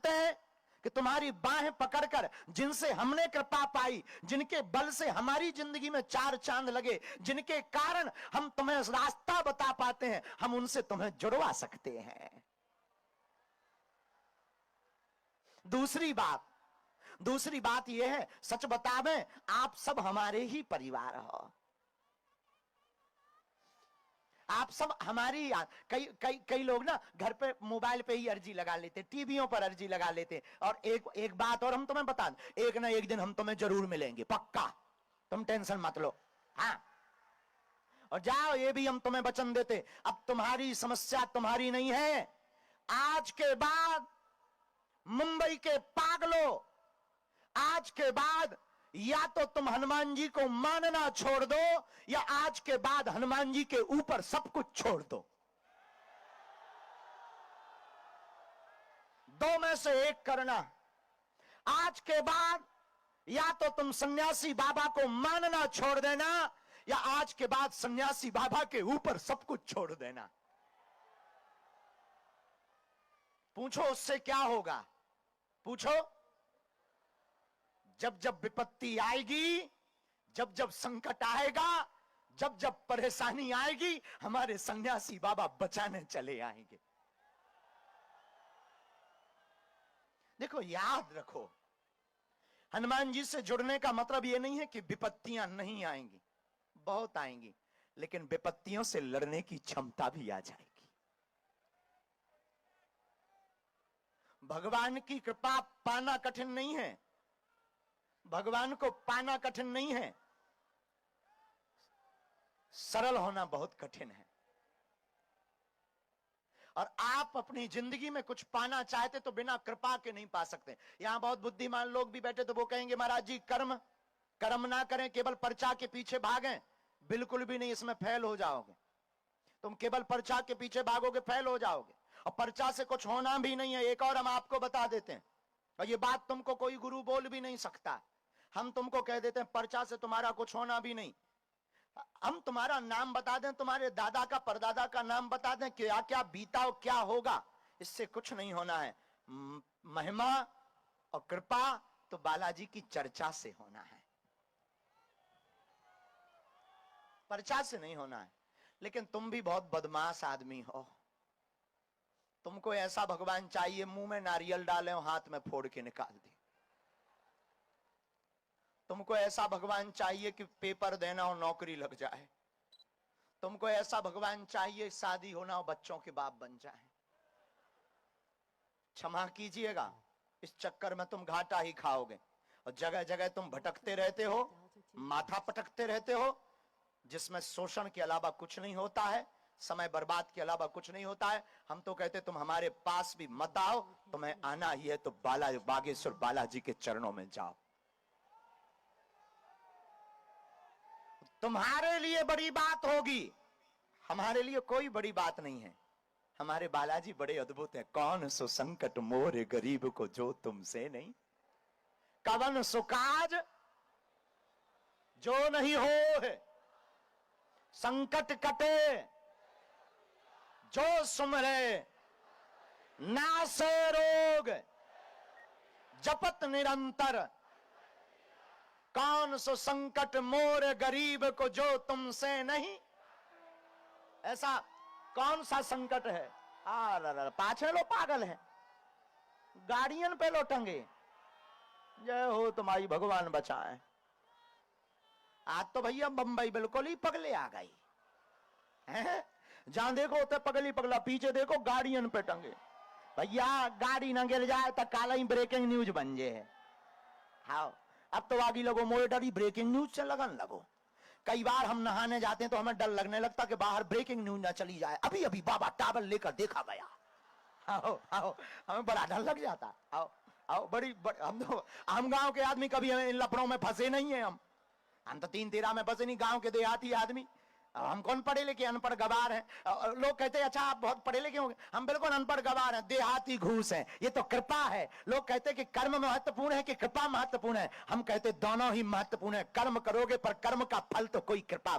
हैं कि तुम्हारी बाहें पकड़कर जिनसे हमने कृपा पाई, जिनके बल से हमारी जिंदगी में चार चांद लगे, जिनके कारण हम तुम्हें रास्ता बता पाते हैं, हम उनसे तुम्हें जुड़वा सकते हैं। दूसरी बात यह है, सच बतावें, आप सब हमारे ही परिवार हो। आप सब हमारी, कई लोग ना घर पे मोबाइल पे ही अर्जी लगा लेते, टीवियों पर अर्जी लगा लेते। और एक बात और हम तुम्हें बता दें, एक ना एक दिन हम तुम्हें जरूर मिलेंगे, पक्का, तुम टेंशन मत लो। हाँ, और जाओ, ये भी हम तुम्हें वचन देते, अब तुम्हारी समस्या तुम्हारी नहीं है। आज के बाद मुंबई के पागलों, आज के बाद या तो तुम हनुमान जी को मानना छोड़ दो, या आज के बाद हनुमान जी के ऊपर सब कुछ छोड़ दो। दो में से एक करना। आज के बाद या तो तुम सन्यासी बाबा को मानना छोड़ देना, या आज के बाद सन्यासी बाबा के ऊपर सब कुछ छोड़ देना। पूछो उससे क्या होगा, पूछो। जब जब विपत्ति आएगी, जब जब संकट आएगा, जब जब परेशानी आएगी, हमारे सन्यासी बाबा बचाने चले आएंगे। देखो, याद रखो, हनुमान जी से जुड़ने का मतलब यह नहीं है कि विपत्तियां नहीं आएंगी, बहुत आएंगी, लेकिन विपत्तियों से लड़ने की क्षमता भी आ जाएगी। भगवान की कृपा पाना कठिन नहीं है, भगवान को पाना कठिन नहीं है, सरल होना बहुत कठिन है। और आप अपनी जिंदगी में कुछ पाना चाहते तो बिना कृपा के नहीं पा सकते। यहां बहुत बुद्धिमान लोग भी बैठे तो वो कहेंगे, महाराज जी कर्म ना करें, केवल पर्चा के पीछे भागें। बिल्कुल भी नहीं, इसमें फेल हो जाओगे। तुम केवल पर्चा के पीछे भागोगे, फेल हो जाओगे। और पर्चा से कुछ होना भी नहीं है। एक और हम आपको बता देते हैं, और ये बात तुमको कोई गुरु बोल भी नहीं सकता। हम तुमको कह देते हैं, पर्चा से तुम्हारा कुछ होना भी नहीं। हम तुम्हारा नाम बता दें, तुम्हारे दादा का परदादा का नाम बता दें, क्या क्या बीता और क्या होगा, इससे कुछ नहीं होना है। महिमा और कृपा तो बालाजी की चर्चा से होना है, पर्चा से नहीं होना है। लेकिन तुम भी बहुत बदमाश आदमी हो। तुमको ऐसा भगवान चाहिए, मुंह में नारियल डाले और हाथ में फोड़ के निकाल दे। तुमको ऐसा भगवान चाहिए कि पेपर देना और नौकरी लग जाए। तुमको ऐसा भगवान चाहिए, शादी होना और बच्चों के बाप बन जाए। क्षमा कीजिएगा, इस चक्कर में तुम घाटा ही खाओगे। और जगह जगह तुम भटकते रहते हो, माथा पटकते रहते हो, जिसमें शोषण के अलावा कुछ नहीं होता है, समय बर्बाद के अलावा कुछ नहीं होता है। हम तो कहते तुम हमारे पास भी मत आओ, तुम्हें आना ही है तो बागेश्वर बालाजी के चरणों में जाओ। तुम्हारे लिए बड़ी बात होगी, हमारे लिए कोई बड़ी बात नहीं है। हमारे बालाजी बड़े अद्भुत हैं। कौन सो संकट मोरे गरीब को जो तुमसे नहीं, कवन सो काज जो नहीं हो है, संकट कटे जो सुमरे, नासे रोग जपत निरंतर। कौन सो संकट मोर गरीब को जो तुमसे नहीं। ऐसा कौन सा संकट है? पाछे लो पागल है, गाड़ियन पे लो टंगे। जय हो तुम्हारी, भगवान बचाए। आज तो भैया बंबई बिल्कुल ही पगले आ गई है। जहां देखो तो पगली पगला, पीछे देखो गाड़ियन पे टंगे। भैया गाड़ी न गिर जाए तो काला ही ब्रेकिंग न्यूज बन जाए। हाँ, अब तो आगे लगो मोए डरी, ब्रेकिंग न्यूज से लगन लगो। कई बार हम नहाने जाते हैं तो हमें डर लगने लगता कि बाहर ब्रेकिंग न्यूज ना चली जाए। अभी अभी बाबा टावल लेकर देखा गया। आओ आओ, हमें बड़ा डर लग जाता। आओ आओ, हम गांव के आदमी कभी इन लफड़ों में फंसे नहीं है। हम तो 3-13 में फंसे नहीं, गांव के देहाती आदमी। हम कौन पढ़े लिखे, अनपढ़ गवार हैं। लोग कहते हैं अच्छा आप बहुत पढ़े लिखे होंगे, हम बिल्कुल अनपढ़ गवार हैं, देहाती घूस हैं। ये तो कृपा है। लोग कहते हैं कि कर्म महत्वपूर्ण है कि कृपा महत्वपूर्ण है। हम कहते दोनों ही महत्वपूर्ण है। कर्म करोगे पर कर्म का फल तो कोई कृपा